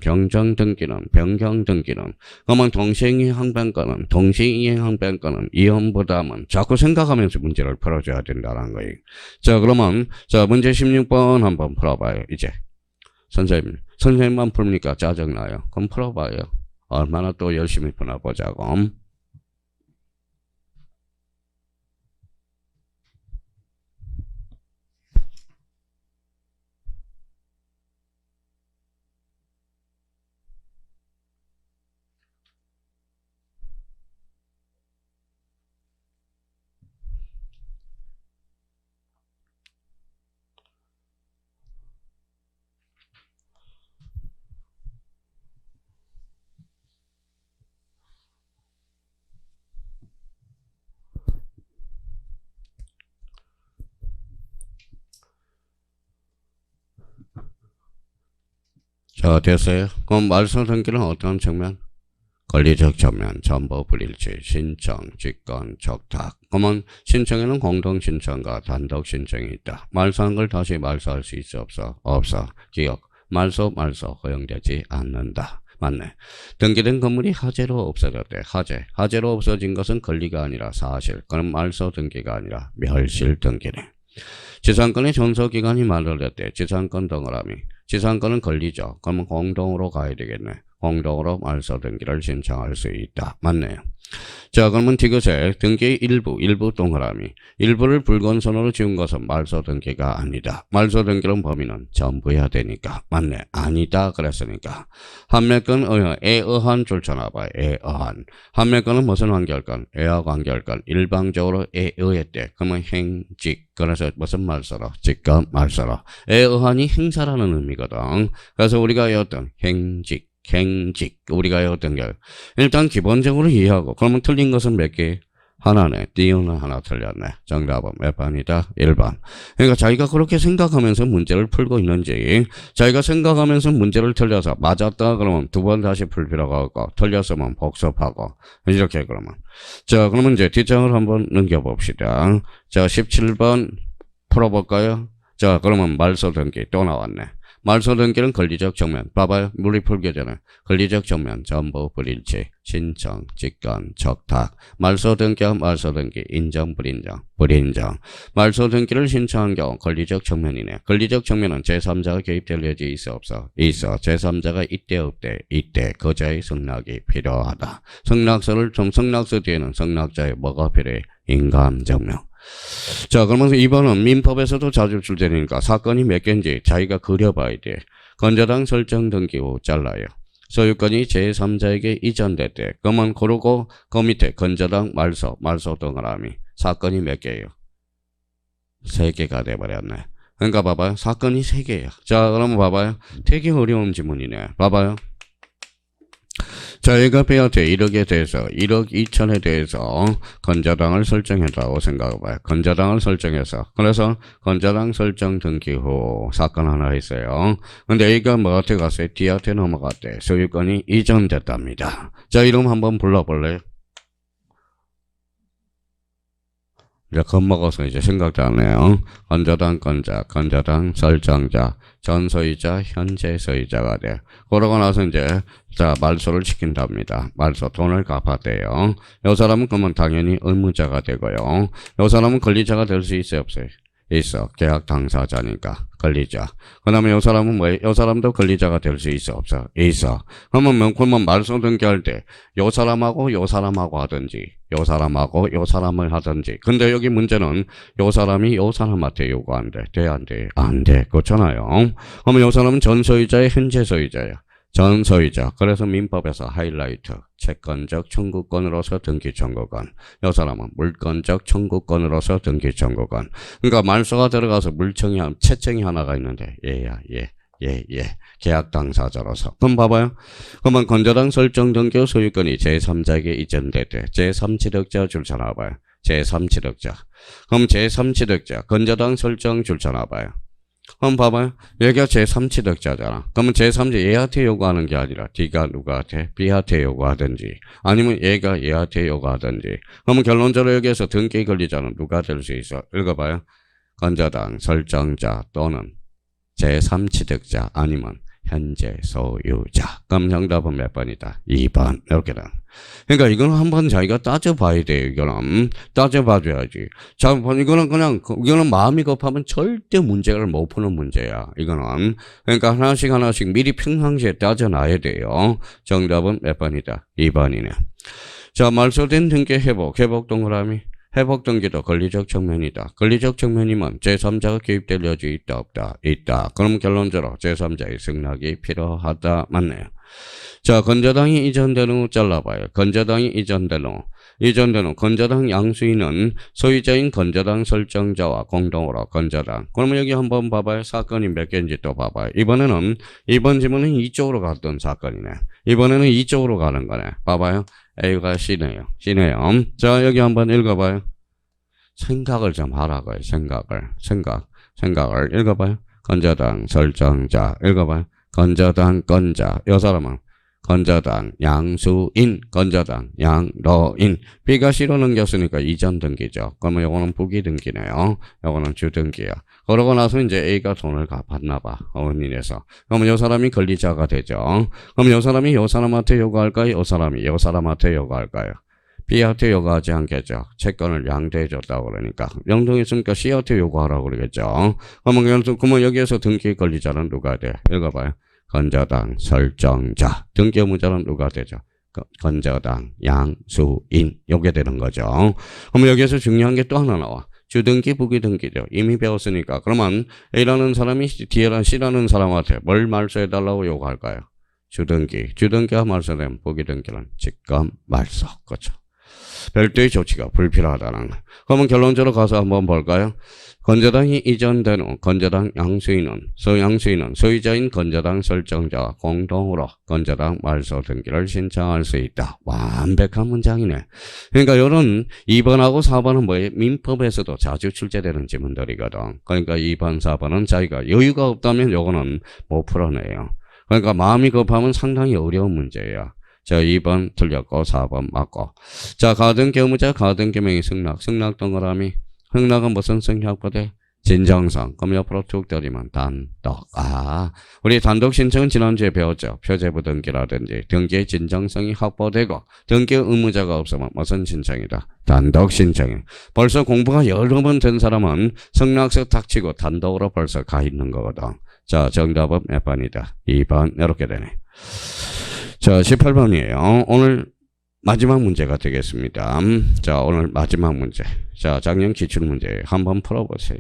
경정 등기는 변경 등기는 그러면 동시이행 항변권은 동시이행 항변권은 이혼 부담은 자꾸 생각하면서 문제를 풀어줘야 된다는 거예요. 자, 그러면 자, 문제 16번 한번 풀어봐요. 이제 선생님만 풀니까 짜증나요. 그럼 풀어봐요. 얼마나 또 열심히 풀어보자고. 자, 됐어요? 그럼 말소 등기는 어떤 측면? 권리적 측면, 전부 불일치, 신청, 직권, 적탁. 그러면 신청에는 공동 신청과 단독 신청이 있다. 말소한 걸 다시 말소할 수 있어 없어? 없어. 기억. 말소 허용되지 않는다. 맞네. 등기된 건물이 화재로 없어졌대. 화재로 없어진 것은 권리가 아니라 사실. 그럼 말소 등기가 아니라 멸실 등기네. 지상권의 존속기간이 만들어졌대. 지상권 동그라미. 지상권은 권리죠. 그러면 공동으로 가야 되겠네. 공동으로 말소 등기를 신청할 수 있다. 맞네요. 자, 그러면 디귿에 등기의 일부 동그라미. 일부를 붉은선으로 지운 것은 말소 등기가 아니다. 말소 등기는 범위는 전부해야 되니까. 맞네. 아니다 그랬으니까. 한매권 애어한 줄쳐놔봐. 애어한. 한매권은 무슨 완결권? 애어 완결권. 일방적으로 애어했대. 그러면 행직. 그래서 무슨 말소로? 직권 말소로. 애어한이 행사라는 의미거든. 그래서 우리가 어떤 행직 우리가 어떤 게 일단 기본적으로 이해하고 그러면 틀린 것은 몇 개? 하나네. 띄우는 하나 틀렸네. 정답은 몇 번이다? 1번. 그러니까 자기가 그렇게 생각하면서 문제를 풀고 있는지 자기가 생각하면서 문제를 틀려서 맞았다 그러면 두 번 다시 풀 필요가 없고 틀렸으면 복습하고 이렇게 그러면 자, 그러면 이제 뒷장을 한번 넘겨봅시다. 자, 17번 풀어볼까요? 자, 그러면 말소 등기 또 나왔네. 말소 등기는 권리적 정면. 봐봐요. 물리 풀기 전에. 권리적 정면, 전부 불일치, 신청, 직권, 적탁. 말소 등기와 말소 등기, 인정, 불인정, 불인정. 말소 등기를 신청한 경우 권리적 정면이네. 권리적 정면은 제3자가 개입될 여지 있어 없어? 있어. 제3자가 이때 없대? 이때. 거자의 승낙이 필요하다. 승낙서 뒤에는 승낙자의 뭐가 필요해? 인감증명. 자, 그러면서 2번은 민법에서도 자주 출제되니까 사건이 몇 개인지 자기가 그려봐야 돼. 건저당 설정 등기 후 잘라요. 소유권이 제3자에게 이전됐대. 그러면 그러고 그 밑에 건저당 말소 동그라미. 사건이 몇 개예요? 3개가 돼버렸네. 그러니까 봐봐요. 사건이 3개예요. 자, 그러면 봐봐요. 되게 어려운 지문이네. 봐봐요. 자, 얘가 B한테 1억에 대해서 1억 2천에 대해서 건저당을 설정했다고 생각해봐요. 건저당을 설정해서. 그래서 건저당 설정 등기 후 사건 하나 있어요. 근데 A가 뭐한테 갔어요? D한테 넘어갔대. 소유권이 이전됐답니다. 자, 이름 한번 불러볼래요? 이제 겁먹어서 이제 생각도 안 해요. 건저당 건자, 건저당 설정자, 전소유자, 현재 소유자가 돼. 그러고 나서 이제 자 말소를 시킨답니다. 말소 돈을 갚았대요. 이 사람은 그러면 당연히 의무자가 되고요. 이 사람은 권리자가 될 수 있어요, 없어요? 있어. 계약 당사자니까 권리자. 그 다음에 이 사람은 뭐예요? 이 사람도 권리자가 될 수 있어 없어? 있어. 그러면 말소 등기할 때 이 사람하고 이 사람하고 하든지 이 사람하고 이 사람을 하든지. 근데 여기 문제는 이 사람이 이 사람한테 요구한대. 돼 안 돼? 안 돼. 그렇잖아요. 그러면 이 사람은 전소유자의 현재 소유자야. 전소유자. 그래서 민법에서 하이라이트. 채권적 청구권으로서 등기 청구권. 이 사람은 물권적 청구권으로서 등기 청구권. 그러니까 말소가 들어가서 채청이 하나가 있는데 얘야 얘. 계약 당사자로서. 그럼 봐봐요. 그러면 건저당 설정 등기 소유권이 제3자에게 이전됐대. 제3취득자 줄쳐놔봐요. 제3취득자. 그럼 제3취득자 건저당 설정 줄쳐놔봐요. 그럼 봐봐요. 얘가 제3취득자잖아. 그러면 제3자 얘한테 요구하는 게 아니라 D가 누구한테? B한테 요구하든지 아니면 얘가 얘한테 요구하든지. 그러면 결론적으로 여기에서 등기 권리자는 누가 될 수 있어? 읽어봐요. 건저당 설정자 또는 제3취득자 아니면 현재 소유자. 그럼 정답은 몇 번이다? 2번. 이렇게 돼. 그러니까 이거는 한번 자기가 따져봐야 돼요. 이거는 따져봐줘야지. 자, 이거는 마음이 급하면 절대 문제를 못 푸는 문제야. 이거는 그러니까 하나씩 미리 평상시에 따져놔야 돼요. 정답은 몇 번이다? 2번이네. 자, 말소된 등기 회복 동그라미. 회복 등기도 권리적 측면이다. 권리적 측면이면 제3자가 개입될 여지 있다 없다? 있다. 그럼 결론적으로 제3자의 승낙이 필요하다. 맞네요. 자, 건저당이 이전되는 후 잘라봐요. 건저당이 이전되는 후 건저당 양수인은 소유자인 건저당 설정자와 공동으로 건저당. 그러면 여기 한번 봐봐요. 사건이 몇 개인지 또 봐봐요. 이번 지문은 이쪽으로 갔던 사건이네. 이번에는 이쪽으로 가는 거네. 봐봐요. A가 C네요. 자, 여기 한번 읽어봐요. 생각을 좀 하라고요. 생각을 읽어봐요. 건저당 설정자 읽어봐요. 건저당 건자. 이 사람은 건저당 양수인, 건저당 양로인. B가 C로 넘겼으니까 이전 등기죠. 그러면 요거는 부기 등기네요. 요거는 주 등기야. 그러고 나서 이제 A가 돈을 갚았나봐. 원인에서. 그러면 요 사람이 권리자가 되죠. 그럼 요 사람이 요 사람한테 요구할까요? 요 사람이 요 사람한테 요구할까요? B한테 요구하지 않겠죠. 채권을 양도해줬다고 그러니까. 양도했으니까 C한테 요구하라고 그러겠죠. 그러면 여기에서 등기 권리자는 누가 돼? 읽어봐요. 건저당 설정자. 등기 의무자는 누가 되죠? 건저당 양수인. 요게 되는 거죠. 그러면 여기에서 중요한 게 또 하나 나와. 주등기 부기등기죠. 이미 배웠으니까. 그러면 A라는 사람이 C라는 사람한테 뭘 말소해달라고 요구할까요? 주등기가 말소되면 부기등기는 직권 말소. 그렇죠. 별도의 조치가 불필요하다는 거. 그러면 결론적으로 가서 한번 볼까요? 건저당이 이전된 후 건저당 양수인은 소유자인 건저당 설정자와 공동으로 건저당 말소 등기를 신청할 수 있다. 완벽한 문장이네. 그러니까 이런 2번하고 4번은 뭐예요? 민법에서도 자주 출제되는 지문들이거든. 그러니까 2번, 4번은 자기가 여유가 없다면 요거는 못 풀어내요. 그러니까 마음이 급하면 상당히 어려운 문제예요. 자, 2번 틀렸고 4번 맞고. 자, 가등기 의무자, 가등기 명의 승낙 동그라미. 승낙은 무슨 승낙부대? 진정성. 그럼 옆으로 툭 들이면 단독. 우리 단독 신청은 지난주에 배웠죠. 표제부 등기라든지 등기의 진정성이 확보되고 등기 의무자가 없으면 무슨 신청이다? 단독 신청이. 벌써 공부가 여러 번 된 사람은 성락석 닥치고 단독으로 벌써 가 있는 거거든. 자, 정답은 몇 번이다? 2번. 이렇게 되네. 자, 18번이에요. 오늘 마지막 문제가 되겠습니다. 자, 오늘 마지막 문제. 자, 작년 기출문제 한번 풀어보세요.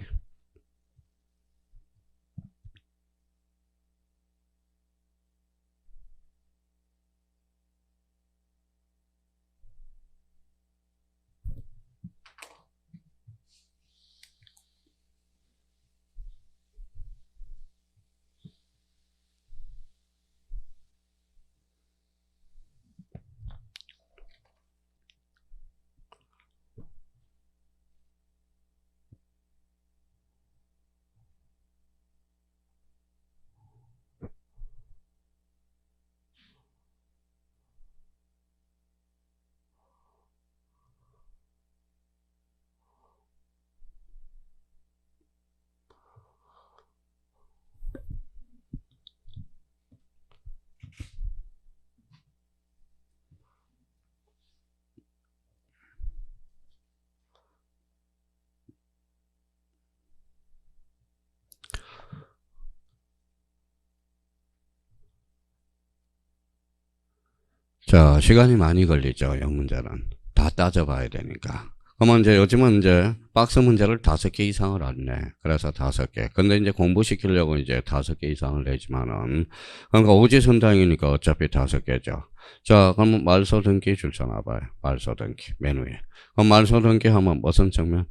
자, 시간이 많이 걸리죠. 이 문제는. 다 따져봐야 되니까. 그러면 이제 요즘은 이제 박스 문제를 5개 이상을 안 내. 그래서 5개. 근데 이제 공부시키려고 이제 5개 이상을 내지만은, 그러니까 오지선당이니까 어차피 5개죠. 자, 그러면 말소 등기 줄 서나 봐요. 말소 등기. 맨 위에. 그럼 말소 등기 하면 무슨 측면?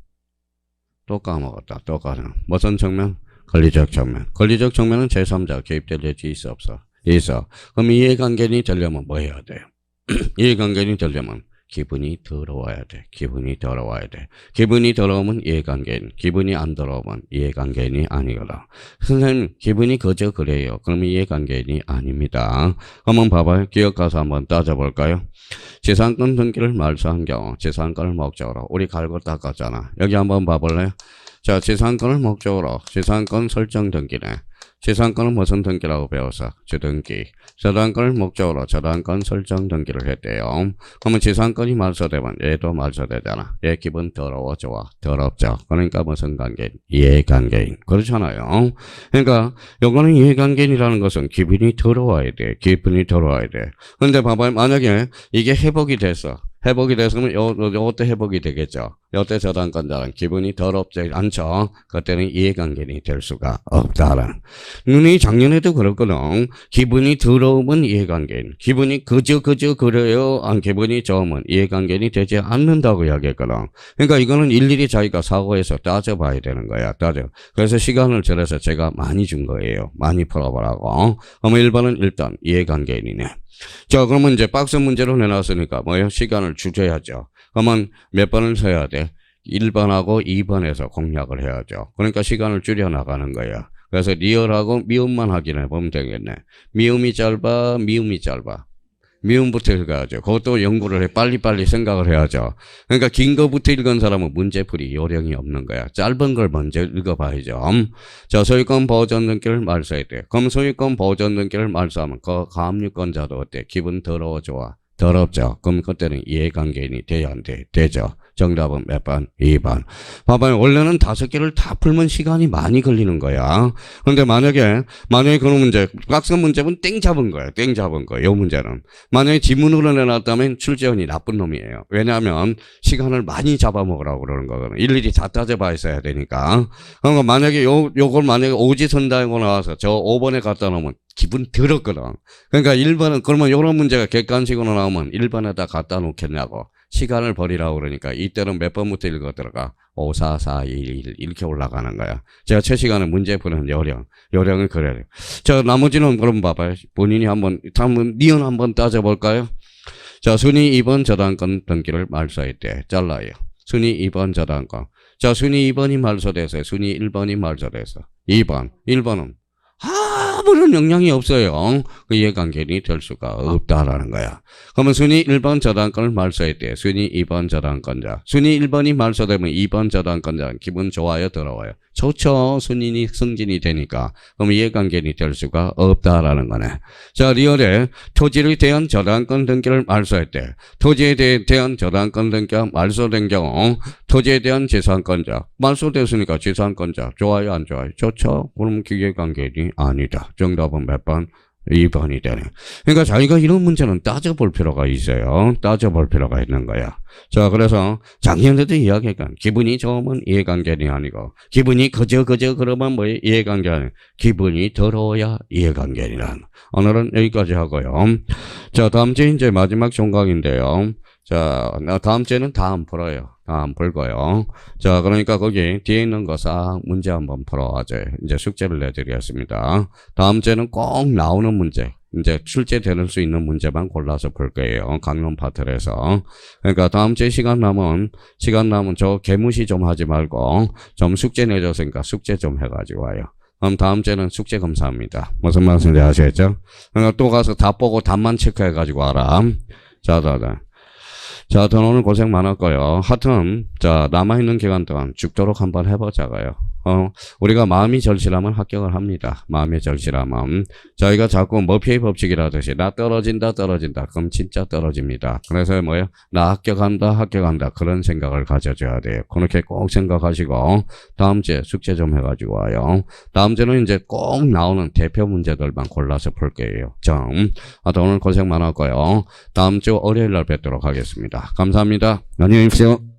또 까먹었다. 또 까먹었다. 무슨 측면? 권리적 측면. 권리적 측면은 제3자 개입될 여지 있어 없어? 있어. 그럼 이해관계인이 되려면 뭐 해야 돼요? 이해관계인이 되려면 기분이 더러워야 돼. 기분이 더러워야 돼. 기분이 더러우면 이해관계인. 기분이 안 더러우면 이해관계인이 아니거든. 선생님, 기분이 그저 그래요. 그러면 이해관계인이 아닙니다. 한번 봐봐요. 기억가서 한번 따져볼까요? 재산권 등기를 말소한 경우 재산권을 목적으로 우리 갈고 닦았잖아. 여기 한번 봐볼래요? 자, 재산권을 목적으로 재산권 설정 등기네. 재산권은 무슨 등기라고 배웠어? 주등기. 저당권을 목적으로 저당권 설정 등기를 했대요. 그러면 재산권이 말소되면 얘도 말소되잖아. 얘 기분 더러워 좋아? 더럽죠. 그러니까 무슨 관계인? 이해관계인. 그렇잖아요. 그러니까 요거는 이해관계인이라는 것은 기분이 더러워야 돼. 기분이 더러워야 돼. 근데 봐봐요. 만약에 이게 회복이 됐어. 회복이 됐으면 요때 회복이 되겠죠. 요때 저당권자는 기분이 더럽지 않죠. 그때는 이해관계인이 될 수가 없다는. 눈이 작년에도 그렇거든. 기분이 더러우면 이해관계인. 기분이 그저 그래요. 기분이 좋으면 이해관계인이 되지 않는다고 이야기했거든. 그러니까 이거는 일일이 자기가 사고해서 따져봐야 되는 거야. 그래서 시간을 들여서 제가 많이 준 거예요. 많이 풀어보라고. 그러면 1번은 일단 이해관계인이네. 자, 그러면 이제 박스 문제로 내놨으니까 뭐예요? 시간을 줄여야죠. 그러면 몇 번을 써야 돼? 1번하고 2번에서 공략을 해야죠. 그러니까 시간을 줄여 나가는 거야. 그래서 리얼하고 미음만 확인해 보면 되겠네. 미음이 짧아, 미음이 짧아. 미음부터 읽어야죠. 그것도 연구를 해. 빨리빨리 생각을 해야죠. 그러니까 긴 거부터 읽은 사람은 문제풀이 요령이 없는 거야. 짧은 걸 먼저 읽어봐야죠. 자, 소유권 보전 등기를 말소해야 돼. 그럼 소유권 보전 등기를 말소하면 그 가압류권자도 어때? 기분 더러워 좋아? 더럽죠. 그럼 그때는 이해관계인이 돼야 안 돼? 되죠. 정답은 몇 번? 2번. 봐봐요. 원래는 5개를 다 풀면 시간이 많이 걸리는 거야. 그런데 만약에 그런 문제, 박스 문제는 땡 잡은 거예요. 땡 잡은 거예요. 이 문제는. 만약에 지문으로 내놨다면 출제원이 나쁜 놈이에요. 왜냐하면 시간을 많이 잡아먹으라고 그러는 거거든요. 일일이 다 따져봐 있어야 되니까. 그러니까 만약에 요걸 만약에 오지선다고 나와서 저 5번에 갖다 놓으면 기분 더럽거든. 그러니까 1번은 그러면 이런 문제가 객관식으로 나오면 1번에다 갖다 놓겠냐고. 시간을 버리라고 그러니까 이때는 몇 번부터 읽어 들어가? 5, 4, 4, 1, 1 이렇게 올라가는 거야. 제가 최시간에 문제 푸는 요령을 그래요. 자, 나머지는 그럼 봐봐요. 본인이 한번 니은 한번 따져볼까요? 자, 순위 2번 저당권 등기를 말소했대. 잘라요. 순위 2번 저당권. 자, 순위 2번이 말소돼서 순위 1번이 말소돼서 1번은 아무런 영향이 없어요. 그 이해관계인이 될 수가 없다라는 거야. 그러면 순위 1번 저당권을 말소해야 돼. 순위 2번 저당권자. 순위 1번이 말소되면 2번 저당권자 기분 좋아요, 더러워요? 좋죠. 순위이 승진이 되니까. 그럼 이해관계인이 될 수가 없다라는 거네. 자, 리얼에 토지에 대한 저당권 등기를 말소할 때 토지에 대한 저당권 등기가 말소된 경우 토지에 대한 재산권자 말소됐으니까 재산권자 좋아요, 안 좋아요? 좋죠. 그럼 이해관계인이 아니다. 정답은 몇 번? 2번이 되네. 그러니까 자기가 이런 문제는 따져볼 필요가 있어요. 따져볼 필요가 있는 거야. 자, 그래서 작년에도 이야기했건 기분이 좋으면 이해관계인이 아니고 기분이 그저 그러면 뭐예요? 이해관계 아니고 기분이 더러워야 이해관계인이란. 오늘은 여기까지 하고요. 자, 다음 주에 이제 마지막 종각인데요. 자, 다음 주에는 다 안 풀어요. 다 안 풀고요. 자, 그러니까 거기 뒤에 있는 거 싹 문제 한번 풀어가지고 이제 숙제를 내드리겠습니다. 다음 주에는 꼭 나오는 문제, 이제 출제될 수 있는 문제만 골라서 풀 거예요. 강론 파트에서. 그러니까 다음 주에 시간 남으면 저 개무시 좀 하지 말고 좀 숙제 내줬으니까 숙제 좀 해가지고 와요. 그럼 다음 주에는 숙제 검사합니다. 무슨 말씀인지 아시겠죠? 그러니까 또 가서 답 보고 답만 체크해가지고 와라. 자, 오늘 고생 많았고요. 하여튼, 자, 남아있는 기간 동안 죽도록 한번 해보자고요. 우리가 마음이 절실하면 합격을 합니다. 마음이 절실하면. 저희가 자꾸 머피의 법칙이라듯이, 나 떨어진다. 그럼 진짜 떨어집니다. 그래서 뭐예요? 나 합격한다. 그런 생각을 가져줘야 돼요. 그렇게 꼭 생각하시고, 다음 주에 숙제 좀 해가지고 와요. 다음 주에는 이제 꼭 나오는 대표 문제들만 골라서 풀 거예요. 하여튼 오늘 고생 많았고요. 다음 주 월요일 날 뵙도록 하겠습니다. 감사합니다. 안녕히 계십시오.